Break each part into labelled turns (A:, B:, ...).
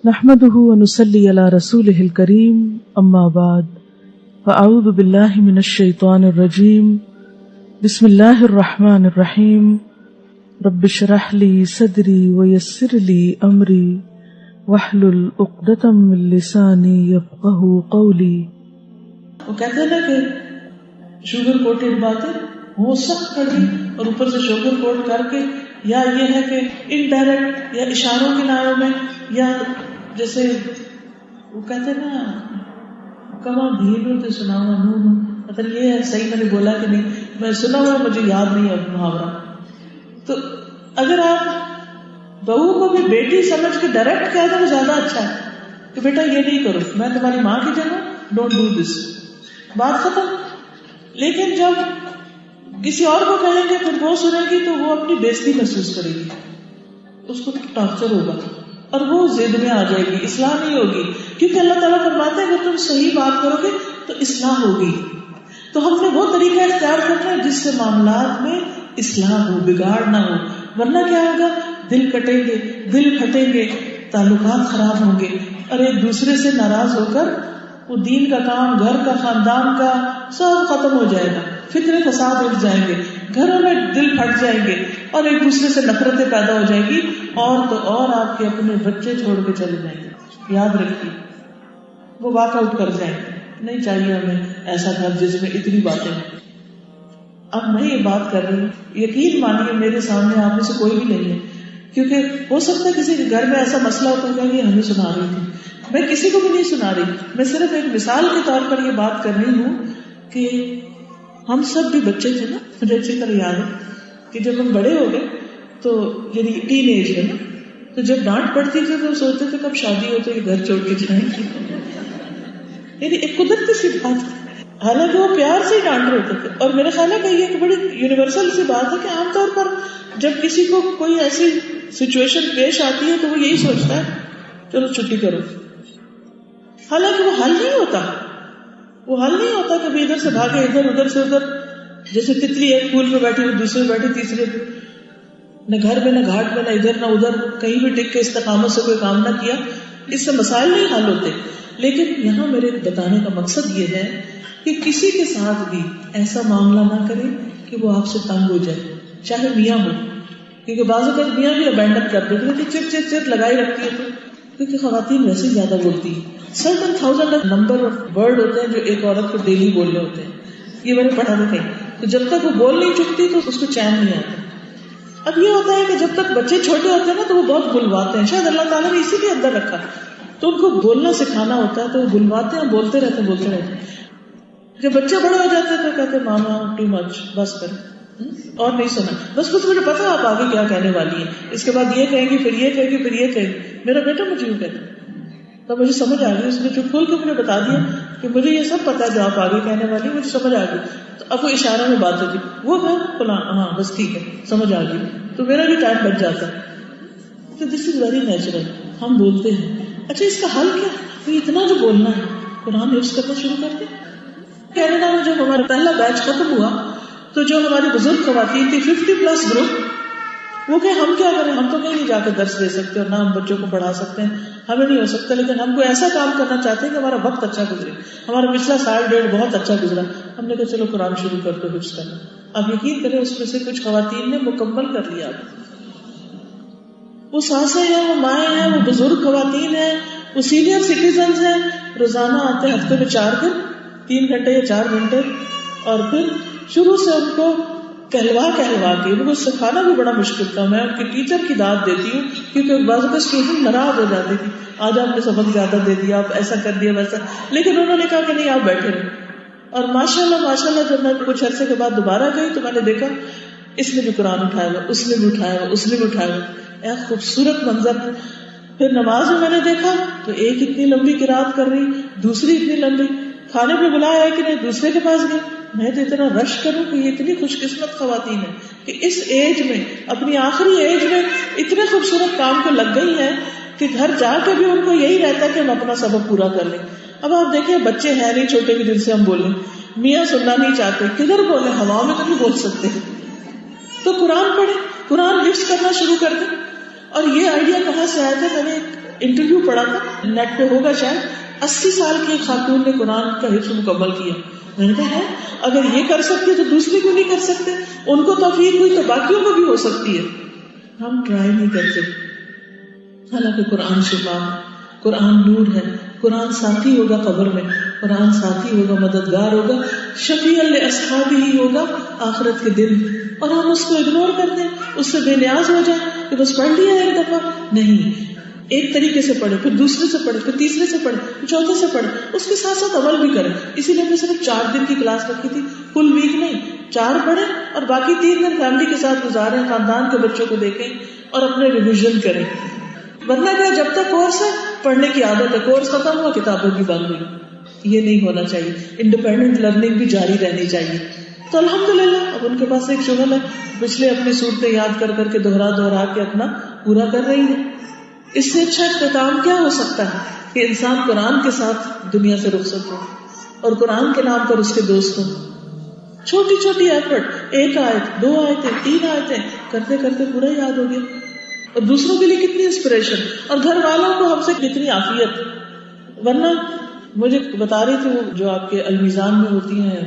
A: نحمده ونصلي على رسوله الكريم اما بعد فاعوذ بالله من الشيطان الرجيم بسم الله الرحمن الرحيم رب اشرح لي صدري ويسر لي امري واحلل عقدة من لساني يفقهوا قولي.
B: وہ کہتے ہیں نا کہ شوگر کوٹڈ باتیں وہ سخت کڑی اور اوپر سے شوگر کوٹ کر کے، یا یہ ہے کہ انڈائریکٹ یا اشاروں کے ناروں میں، یا جیسے وہ کہتے ہیں نا کما دھیرو تو سنا ہوا نور، مطلب یہ ہے صحیح میں نے بولا کہ نہیں، میں سنا ہوا مجھے یاد نہیں ہے محاورہ. تو اگر آپ بہو کو بھی بیٹی سمجھ کے ڈائریکٹ کہہ دیں زیادہ اچھا ہے کہ بیٹا یہ نہیں کرو، میں تمہاری ماں کی جگہ ڈونٹ ڈو دس، بات ختم. لیکن جب کسی اور کو کہیں گے پھر وہ سنے گی تو وہ اپنی بےزتی محسوس کرے گی، اس کو ٹارچر ہوگا اور وہ ضد میں آ جائے گی، اصلاح نہیں ہوگی. کیونکہ اللہ تعالیٰ فرماتے ہیں اگر تم صحیح بات کرو گے تو اصلاح ہوگی. تو ہم نے وہ طریقہ اختیار کرنا ہے جس سے معاملات میں اصلاح ہو، بگاڑ نہ ہو. ورنہ کیا ہوگا، دل کٹیں گے، دل پھٹیں گے، تعلقات خراب ہوں گے اور ایک دوسرے سے ناراض ہو کر وہ دین کا کام، گھر کا، خاندان کا سب ختم ہو جائے گا. فتنے فساد اٹھ جائیں گے، گھروں میں دل پھٹ جائیں گے اور ایک دوسرے سے نفرتیں پیدا ہو جائیں گی، اور تو اور آپ کے اپنے بچے چھوڑ کے چلے جائیں گے. یاد رکھیے وہ واک آؤٹ کر جائیں گے. نہیں چاہیے ہمیں ایسا گھر جس میں اتنی باتیں ہیں. اب میں یہ بات کر رہی ہوں، یقین مانیے میرے سامنے آپ میں سے کوئی بھی نہیں ہے، کیونکہ ہو سکتا ہے کسی کے گھر میں ایسا مسئلہ ہوتا ہے کہ یہ ہمیں سنا رہی تھی. میں کسی کو بھی نہیں سنا رہی، میں صرف ایک مثال کے طور پر یہ بات کر رہی ہوں کہ ہم سب بھی بچے تھے نا. مجھے اچھی طرح یاد ہے کہ جب ہم بڑے ہو گئے تو یعنی ٹین ایج میں نا، تو جب ڈانٹ پڑتی تھی تو سوچتے تھے کب شادی ہو تو یہ گھر چھوڑ کے جائیں گے. یعنی ایک قدرتی سی بات ہے، حالانکہ وہ پیار سے ہی ڈانٹ رہے ہوتے تھے. اور میرا خیال ہے کہ یہ ایک بڑی یونیورسل سی بات ہے کہ عام طور پر جب کسی کو کوئی ایسی سچویشن پیش آتی ہے تو وہ یہی سوچتا ہے چلو چھٹی کرو. حالانکہ وہ حل نہیں ہوتا، وہ حل نہیں ہوتا. کبھی ادھر سے بھاگے ادھر، ادھر سے ادھر، جیسے تتلی ایک پھول پہ بیٹھی ہوئی دوسرے بیٹھی تیسرے پہ، نہ گھر میں نہ گھاٹ میں نہ ادھر نہ ادھر، کہیں بھی ٹک کے استقامت سے کوئی کام نہ کیا. اس سے مسائل نہیں حل ہوتے. لیکن یہاں میرے بتانے کا مقصد یہ ہے کہ کسی کے ساتھ بھی ایسا معاملہ نہ کرے کہ وہ آپ سے تنگ ہو جائے، چاہے میاں ہو. کیونکہ بعض اوقات میاں بھی ابینڈن کر دیتے کہ چپ چپ چپ لگائی رکھتی ہے. تو کیونکہ خواتین ویسے ہی زیادہ بولتی ہیں. 7,000 نمبر آف ورڈ ہوتے ہیں جو ایک عورت کو ڈیلی بولنے ہوتے ہیں، یہ میں نے پڑھا تھا کہیں. تو جب تک وہ بول نہیں چکتی تو اس کو چین نہیں آتا. اب یہ ہوتا ہے کہ جب تک بچے چھوٹے ہوتے ہیں نا تو وہ بہت بلواتے ہیں، شاید اللہ تعالیٰ نے اسی لیے اندر رکھا، تو ان کو بولنا سکھانا ہوتا ہے، تو وہ بلواتے ہیں، بولتے رہتے ہیں. جب بچے بڑے ہو جاتے ہیں تو کہتے ہیں ماما ٹو مچ، بس کر اور نہیں سنا، بس مجھے پتا آپ آگے کیا کہنے والی ہیں، اس کے بعد یہ کہیں گی، پھر یہ کہے گی، پھر یہ کہے گی. میرا بیٹا مجھے یوں کہتا ہے، تو مجھے سمجھ آ گئی، اس نے چپ کھول کے مجھے بتا دیا کہ مجھے یہ سب پتا ہے جو آپ آگے کہنے والی، مجھے سمجھ آ گئی. تو اب وہ اشاروں میں بات ہوتی، وہ ہے فلاں، ہاں بس ٹھیک ہے سمجھ آ گئی، تو میرا بھی ٹائم بچ جاتا ہے. تو دس از ویری نیچرل. ہم بولتے ہیں. اچھا اس کا حل کیا؟ تو اتنا جو بولنا ہے قرآن حفظ کرنا شروع کر دیں. کینیڈا میں جب ہمارا پہلا بیچ ختم ہوا تو جو ہماری بزرگ خواتین تھی 50+ گروپ، وہ کہ ہم کیا کریں، ہم تو کہیں نہیں جا کے درس دے سکتے اور نہ ہم بچوں کو پڑھا سکتے ہیں، ہمیں نہیں ہو سکتا، لیکن ہم کو ایسا کام کرنا چاہتے ہیں کہ ہمارا وقت اچھا گزرے. ہمارا پچھلا سال ڈیڑھ بہت اچھا گزرا. ہم نے کہا چلو قرآن شروع کر دو حفظ کرنا. اب یقین کریں اس میں سے کچھ خواتین نے مکمل کر لیا. وہ ساسیں ہیں، وہ مائیں ہیں، وہ بزرگ خواتین ہیں، وہ سینئر سٹیزنز ہیں. روزانہ آتے ہیں، ہفتے میں 4 دن 3 گھنٹے یا 4 گھنٹے، اور پھر شروع سے ان کو کہلوا کے ان کو سکھانا بھی بڑا مشکل تھا. میں ان کے ٹیچر کی داد دیتی ہوں کیونکہ بعض اوقات اسٹوڈنٹ ناراض ہو جاتی تھی، آج آپ نے سبق زیادہ دے دیا، آپ ایسا کر دیا ویسا. لیکن انہوں نے کہا کہ نہیں آپ بیٹھے رہے. اور ماشاءاللہ جب میں کچھ عرصے کے بعد دوبارہ گئی تو میں نے دیکھا اس نے بھی قرآن اٹھایا ہوا، اس نے بھی اٹھایا ہوا، اس نے بھی اٹھایا ہوا. ایک خوبصورت منظر ہے. پھر نماز میں نے دیکھا تو ایک اتنی لمبی قرات کر رہی، دوسری اتنی لمبی. کھانے پہ بلایا ہے کہ نہیں، دوسرے کے پاس گئے. میں تو اتنا رش کروں کہ یہ اتنی خوش قسمت خواتین ہیں کہ اس ایج میں، اپنی آخری ایج میں اتنے خوبصورت کام کو لگ گئی ہیں کہ گھر جا کے بھی ان کو یہی رہتا ہے کہ ہم اپنا سبق پورا کر لیں. اب آپ دیکھیں بچے ہیں نہیں چھوٹے کہ جن سے ہم بولیں، میاں سننا نہیں چاہتے، کدھر بولیں، ہوا میں تو نہیں بول سکتے. تو قرآن پڑھیں، قرآن حفظ کرنا شروع کر دیں. اور یہ آئیڈیا کہاں سے آیا تھا، میں نے ایک انٹرویو پڑھا تھا, نیٹ پہ ہوگا شاید, 80 سال کی ایک خاتون نے قرآن کا حفظ مکمل کیا. میں نے کہا اگر یہ کر سکتے تو دوسرے کیوں نہیں کر سکتے؟ ان کو توفیق ہوئی تو باقیوں کو بھی ہو سکتی ہے. ہم ٹرائی نہیں کرتے. حالانکہ قرآن شفا ہے, قرآن نور ہے, قرآن ساتھی ہوگا قبر میں, قرآن ساتھی ہوگا, مددگار ہوگا, شفیع لاصحابہ ہی ہوگا آخرت کے دن. اور ہم اس کو اگنور کر دیں, اس سے بے نیاز ہو جائیں کہ بس پڑھ لیا ایک دفعہ. نہیں, ایک طریقے سے پڑھے, پھر دوسرے سے پڑھے, پھر تیسرے سے پڑھے, پھر چوتھے سے پڑھے, اس کے ساتھ ساتھ عمل بھی کریں. اسی لیے ہم نے صرف 4 دن کی کلاس رکھی تھی, فل ویک نہیں. 4 پڑھیں اور باقی 3 دن فیملی کے ساتھ گزاریں, خاندان کے بچوں کو دیکھیں اور اپنے ریویژن کریں. ورنہ کیا, جب تک کورس ہے پڑھنے کی عادت ہے, کورس ختم ہوا کتابوں کی بند ہوئی. یہ نہیں ہونا چاہیے. انڈیپینڈنٹ لرننگ بھی جاری رہنی چاہیے. تو الحمدللہ اب ان کے پاس ایک شغل ہے, پچھلے اپنی صورتیں یاد کر کر کے دوہرا کے اپنا پورا کر رہی ہے. اس سے اچھا اختتام کیا ہو سکتا ہے کہ انسان قرآن کے ساتھ دنیا سے رخصت ہو اور قرآن کے نام پر اس کے دوست ہوں. چھوٹی چھوٹی ایفرٹ, 1 آیت, 2 آیتیں, 3 آیتیں کرتے کرتے پورا یاد ہو گیا. اور دوسروں کے لیے کتنی انسپریشن, اور گھر والوں کو ہم سے کتنی عافیت. ورنہ مجھے بتا رہی تھی وہ جو آپ کے المیزان میں ہوتی ہیں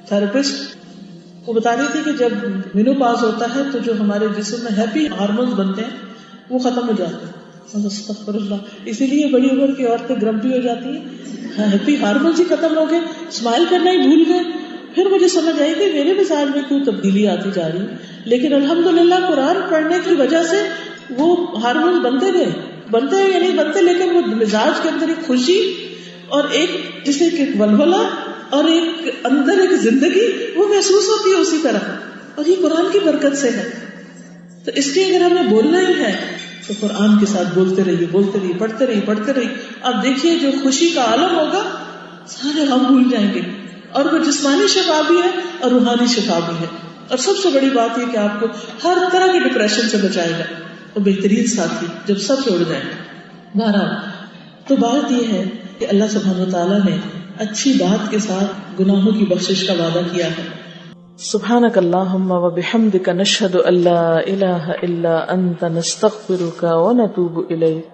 B: تھراپسٹ, وہ بتا رہی تھی کہ جب مینوپاز ہوتا ہے تو جو ہمارے جسم میں ہیپی ہارمونز بنتے ہیں وہ ختم ہو جاتے ہیں. استغفر اللہ. اسی لیے بڑی عمر کی عورتیں گرمپی ہو جاتی ہیں, ہیپی ہارمونز ہی ختم ہو گئے, اسمائل کرنا ہی بھول گئے. پھر مجھے سمجھ آئی کہ میرے مزاج میں کیوں تبدیلی آتی جا رہی ہے. لیکن الحمدللہ قرآن پڑھنے کی وجہ سے وہ ہارمونز بنتے گئے, بنتے ہیں یا نہیں بنتے, لیکن وہ مزاج کے اندر ایک خوشی اور ایک جسے ایک ولولہ اور ایک اندر ایک زندگی وہ محسوس ہوتی ہے اسی طرح. اور یہ قرآن کی برکت سے ہے. تو اس لیے اگر ہمیں بولنا ہی ہے تو قرآن کے ساتھ بولتے رہیے, پڑھتے رہیے. اب دیکھیے جو خوشی کا عالم ہوگا سارے ہم بھول جائیں گے, اور وہ جسمانی شفا بھی ہے اور روحانی شفا بھی ہے. اور سب سے بڑی بات یہ کہ آپ کو ہر طرح کے ڈپریشن سے بچائے گا. اور بہترین ساتھی جب سب چھوڑ جائیں گے. بہرحال تو بات یہ ہے کہ اللہ سبحانہ وتعالیٰ نے اچھی بات کے ساتھ گناہوں کی بخشش کا وعدہ کیا ہے.
A: سبحانک اللہم و بحمدک نشہد ان لا الہ الا انت نستغفرک و نتوب الیک.